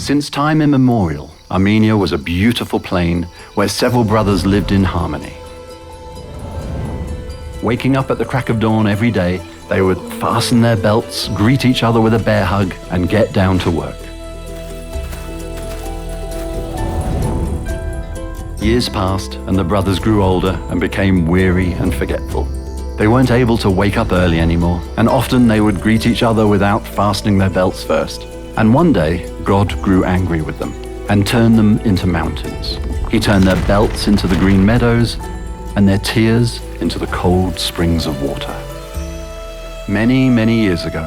Since time immemorial, Armenia was a beautiful plain where several brothers lived in harmony. Waking up at the crack of dawn every day, they would fasten their belts, greet each other with a bear hug, and get down to work. Years passed, and the brothers grew older and became weary and forgetful. They weren't able to wake up early anymore, and often they would greet each other without fastening their belts first. And one day, God grew angry with them and turned them into mountains. He turned their belts into the green meadows and their tears into the cold springs of water. Many, many years ago,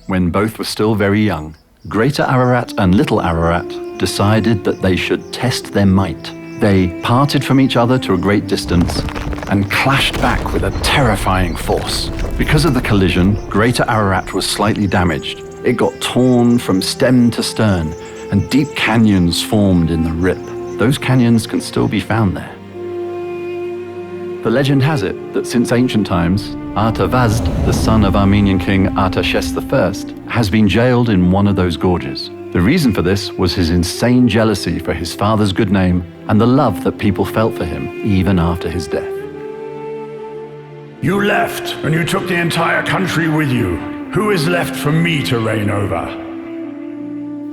when both were still very young, Greater Ararat and Little Ararat decided that they should test their might. They parted from each other to a great distance and clashed back with a terrifying force. Because of the collision, Greater Ararat was slightly damaged. It got torn from stem to stern, and deep canyons formed in the rip. Those canyons can still be found there. The legend has it that since ancient times, Artavasd, the son of Armenian king Artaxerxes I, has been jailed in one of those gorges. The reason for this was his insane jealousy for his father's good name and the love that people felt for him even after his death. You left, and you took the entire country with you. Who is left for me to reign over?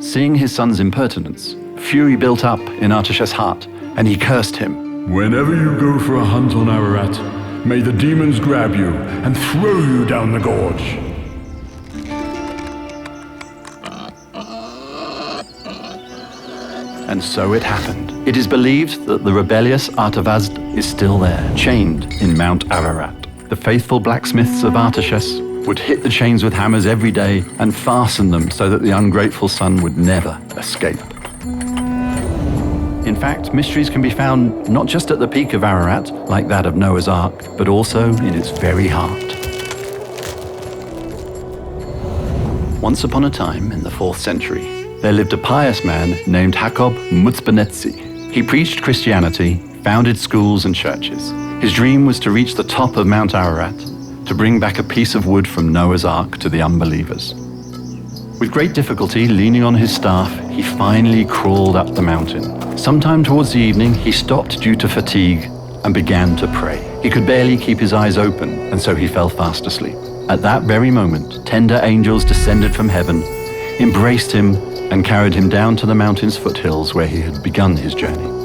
Seeing his son's impertinence, fury built up in Artaxerxes' heart, and he cursed him. Whenever you go for a hunt on Ararat, may the demons grab you and throw you down the gorge. And so it happened. It is believed that the rebellious Artavasd is still there, chained in Mount Ararat. The faithful blacksmiths of Artaxerxes would hit the chains with hammers every day and fasten them so that the ungrateful son would never escape. In fact, mysteries can be found not just at the peak of Ararat, like that of Noah's Ark, but also in its very heart. Once upon a time, in the 4th century, there lived a pious man named Jacob Mutzbenetzi. He preached Christianity, founded schools and churches. His dream was to reach the top of Mount Ararat, to bring back a piece of wood from Noah's Ark to the unbelievers. With great difficulty, leaning on his staff, he finally crawled up the mountain. Sometime towards the evening, he stopped due to fatigue and began to pray. He could barely keep his eyes open, and so he fell fast asleep. At that very moment, tender angels descended from heaven, embraced him, and carried him down to the mountain's foothills where he had begun his journey.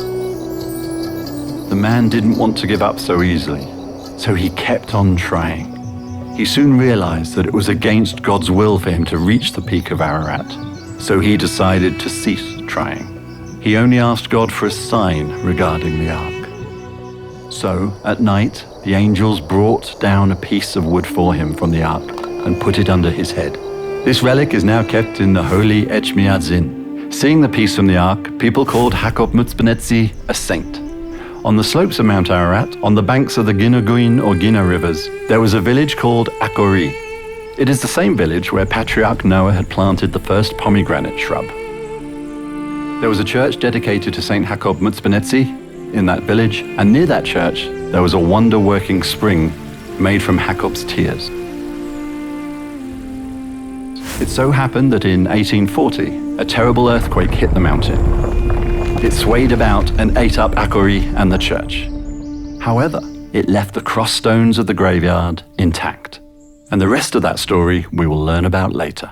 The man didn't want to give up so easily, so he kept on trying. He soon realized that it was against God's will for him to reach the peak of Ararat, so he decided to cease trying. He only asked God for a sign regarding the ark. So, at night, the angels brought down a piece of wood for him from the ark and put it under his head. This relic is now kept in the holy Echmiadzin. Seeing the piece from the ark, people called Jacob Mutzbenetzi a saint. On the slopes of Mount Ararat, on the banks of the Ginaguin or Gina rivers, there was a village called Akori. It is the same village where Patriarch Noah had planted the first pomegranate shrub. There was a church dedicated to Saint Jacob Mutzbenetzi in that village, and near that church, there was a wonder-working spring made from Jacob's tears. It so happened that in 1840, a terrible earthquake hit the mountain. It swayed about and ate up Akori and the church. However, it left the cross stones of the graveyard intact. And the rest of that story we will learn about later.